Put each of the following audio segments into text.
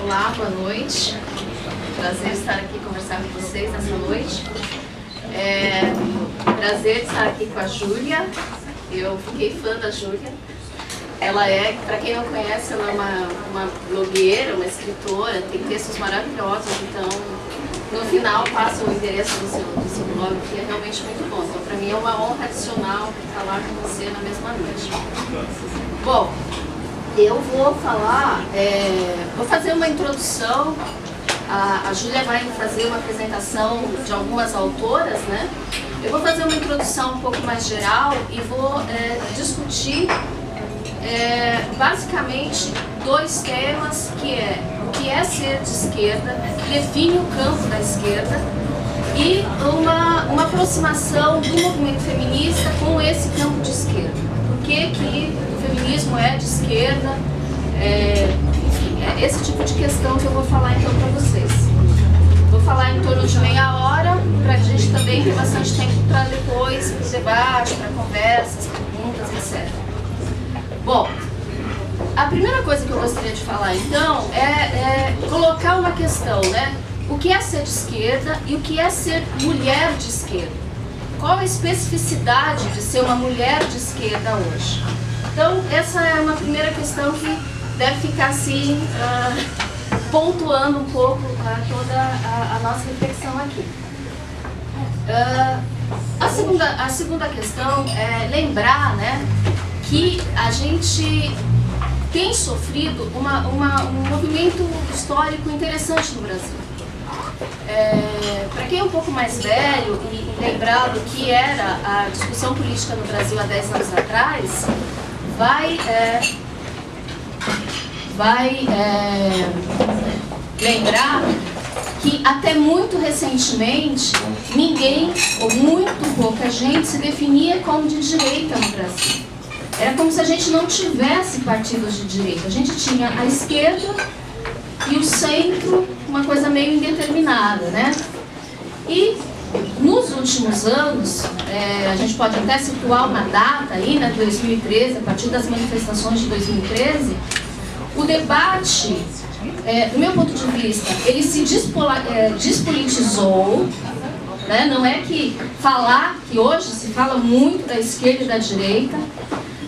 Olá, boa noite. Prazer estar aqui conversar com vocês nessa noite. Prazer estar aqui com a Júlia. Eu fiquei fã da Júlia. Ela é, para quem não conhece, ela é uma blogueira, uma escritora, tem textos maravilhosos, então no final passa o endereço do seu blog, que é realmente muito bom. Então, para mim é uma honra adicional falar com você na mesma noite. Bom, eu vou falar, vou fazer uma introdução. A Júlia vai fazer uma apresentação de algumas autoras, né? Eu vou fazer uma introdução um pouco mais geral e vou discutir basicamente dois temas, que é o que é ser de esquerda, que define o campo da esquerda, e uma aproximação do movimento feminista com esse campo de esquerda. Por que o feminismo é de esquerda? Enfim, é esse tipo de questão que eu vou falar então para vocês. Vou falar em torno de meia hora, para a gente também ter bastante tempo para depois, para o debate, para conversas, perguntas, etc. Bom, a primeira coisa que eu gostaria de falar então é colocar uma questão, né? O que é ser de esquerda e o que é ser mulher de esquerda? Qual a especificidade de ser uma mulher de esquerda hoje? Então, essa é uma primeira questão que deve ficar assim, pontuando um pouco toda a nossa reflexão aqui. A segunda questão é lembrar, né, que a gente tem sofrido um movimento histórico interessante no Brasil. Para quem é um pouco mais velho e lembrar do que era a discussão política no Brasil há 10 anos atrás, vai lembrar que até muito recentemente ninguém, ou muito pouca gente, se definia como de direita no Brasil. Era como se a gente não tivesse partidos de direita. A gente tinha a esquerda e o centro, uma coisa meio indeterminada, né? E nos últimos anos, a gente pode até situar uma data aí, né, 2013, a partir das manifestações de 2013, o debate, do meu ponto de vista, ele se despolitizou, né? Não é que hoje se fala muito da esquerda e da direita,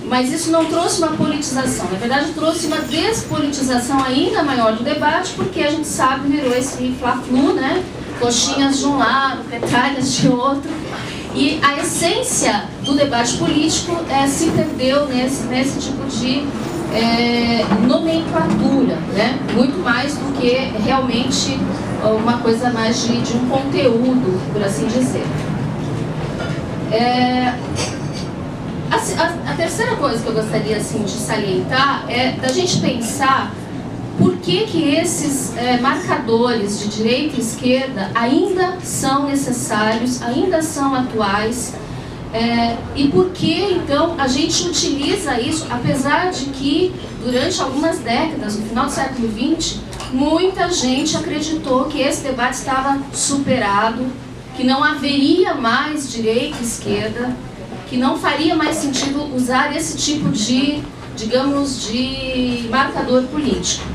mas isso não trouxe uma politização, na verdade trouxe uma despolitização ainda maior do debate, porque a gente sabe, virou esse fla-flu, né? Coxinhas de um lado, petralhas de outro, e a essência do debate político se perdeu nesse tipo de nomenclatura, né? Muito mais do que realmente uma coisa mais de um conteúdo, por assim dizer. A terceira coisa que eu gostaria assim, de salientar é da gente pensar por que esses marcadores de direita e esquerda ainda são necessários, ainda são atuais, e por que então a gente utiliza isso, apesar de que durante algumas décadas, no final do século XX, muita gente acreditou que esse debate estava superado, que não haveria mais direita e esquerda, que não faria mais sentido usar esse tipo de, digamos, de marcador político.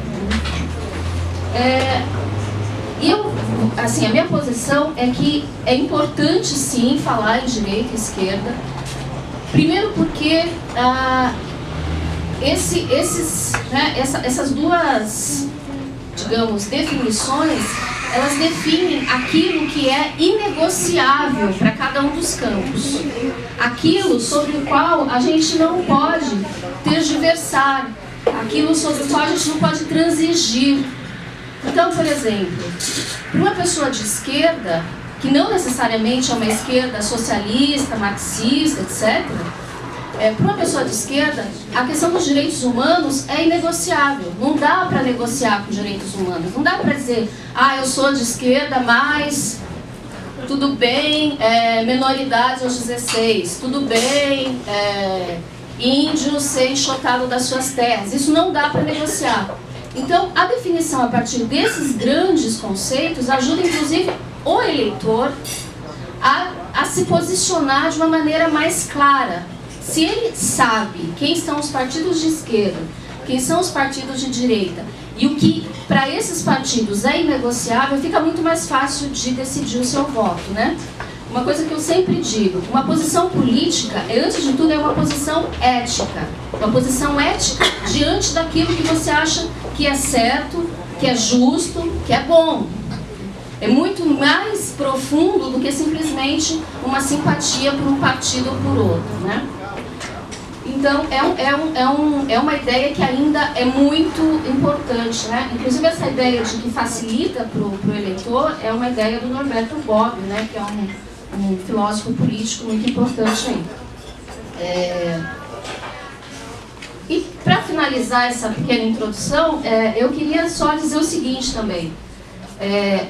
A minha posição é que é importante sim falar em direita e esquerda. Primeiro porque essas duas, digamos, definições, elas definem aquilo que é inegociável para cada um dos campos. Aquilo sobre o qual a gente não pode tergiversar, aquilo sobre o qual a gente não pode transigir. Então, por exemplo, para uma pessoa de esquerda, que não necessariamente é uma esquerda socialista, marxista, etc., para uma pessoa de esquerda, a questão dos direitos humanos é inegociável. Não dá para negociar com direitos humanos. Não dá para dizer, eu sou de esquerda, mas tudo bem, menoridades aos 16, tudo bem, índio ser enxotado das suas terras. Isso não dá para negociar. Então, a definição a partir desses grandes conceitos ajuda, inclusive, o eleitor a se posicionar de uma maneira mais clara. Se ele sabe quem são os partidos de esquerda quem são os partidos de direita. E o que para esses partidos é inegociável, fica muito mais fácil de decidir o seu voto, né? Uma coisa que eu sempre digo, uma posição política, antes de tudo, é uma posição ética. Uma posição ética diante daquilo que você acha que é certo, que é justo, que é bom. É muito mais profundo do que simplesmente uma simpatia por um partido ou por outro, né? Então, é uma ideia que ainda é muito importante, né? Inclusive, essa ideia de que facilita para o eleitor é uma ideia do Norberto Bobbio, né? Que é um filósofo político muito importante aí. E, para finalizar essa pequena introdução, eu queria só dizer o seguinte também.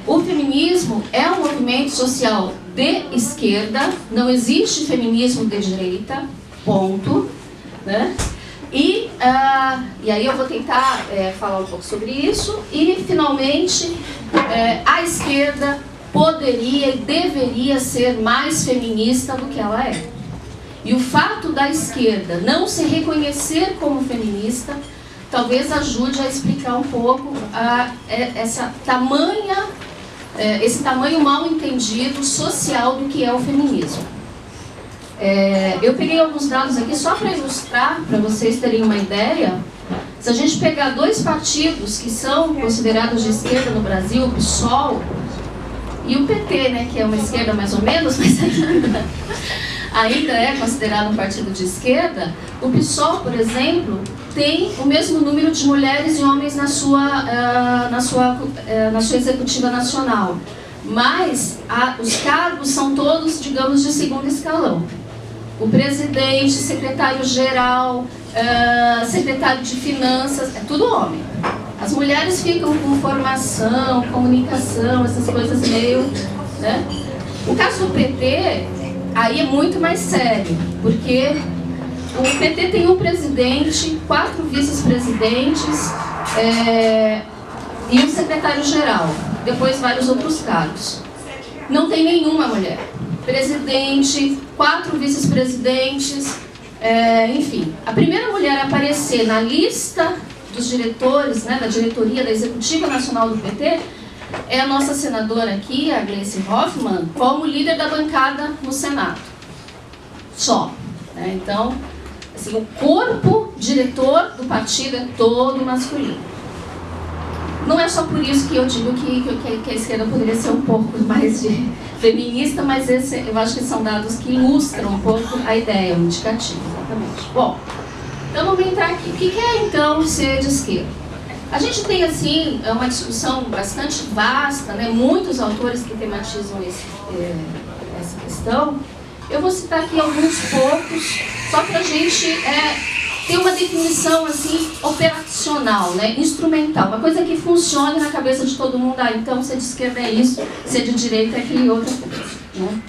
O feminismo é um movimento social de esquerda, não existe feminismo de direita, ponto. Né? E aí eu vou tentar falar um pouco sobre isso. E, finalmente, a esquerda poderia e deveria ser mais feminista do que ela é. E o fato da esquerda não se reconhecer como feminista talvez ajude a explicar um pouco esse tamanho mal entendido social do que é o feminismo. Eu peguei alguns dados aqui só para ilustrar, para vocês terem uma ideia. Se a gente pegar dois partidos que são considerados de esquerda no Brasil, o PSOL e o PT, né, que é uma esquerda mais ou menos, mas ainda é considerado um partido de esquerda. O PSOL, por exemplo, tem o mesmo número de mulheres e homens na sua executiva nacional. Mas os cargos são todos, digamos, de segundo escalão. O presidente, secretário-geral, secretário de finanças, é tudo homem. As mulheres ficam com formação, comunicação, essas coisas meio, né? O caso do PT, aí é muito mais sério, porque o PT tem um presidente, 4 vice-presidentes e um secretário-geral, depois vários outros cargos. Não tem nenhuma mulher. Presidente, 4 vice-presidentes, enfim. A primeira mulher a aparecer na lista dos diretores, né, da diretoria da Executiva Nacional do PT, é a nossa senadora aqui, a Gleice Hoffmann, como líder da bancada no Senado. Só. Né? Então, assim, o corpo diretor do partido é todo masculino. Não é só por isso que eu digo que a esquerda poderia ser um pouco mais feminista, mas eu acho que são dados que ilustram um pouco a ideia, o indicativo, exatamente. Bom, então vamos entrar aqui. O que é, então, ser de esquerda? A gente tem, assim, uma discussão bastante vasta, né? Muitos autores que tematizam essa questão. Eu vou citar aqui alguns poucos, só para a gente ter uma definição assim, operacional, né? Instrumental, uma coisa que funcione na cabeça de todo mundo. Então, ser de esquerda é isso, ser de direita é aquele outra coisa, né?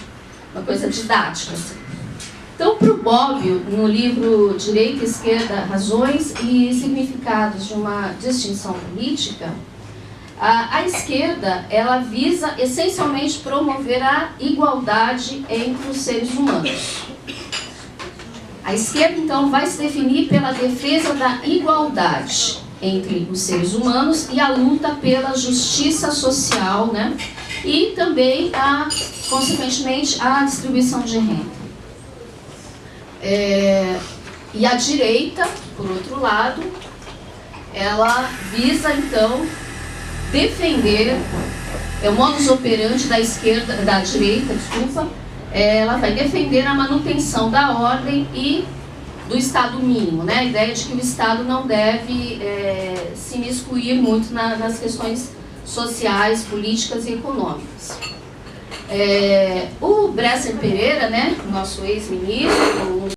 Uma coisa didática. Assim. Então, para o Bobbio, no livro Direita e Esquerda, Razões e Significados de uma Distinção Política, a esquerda, ela visa essencialmente promover a igualdade entre os seres humanos. A esquerda, então, vai se definir pela defesa da igualdade entre os seres humanos e a luta pela justiça social, né? E também, consequentemente, a distribuição de renda. E a direita, por outro lado, ela visa, então, defender, o modus operandi da esquerda, da direita, desculpa, ela vai defender a manutenção da ordem e do Estado mínimo, né? A ideia de que o Estado não deve se imiscuir muito nas questões sociais, políticas e econômicas. O Bresser Pereira, né, nosso ex-ministro,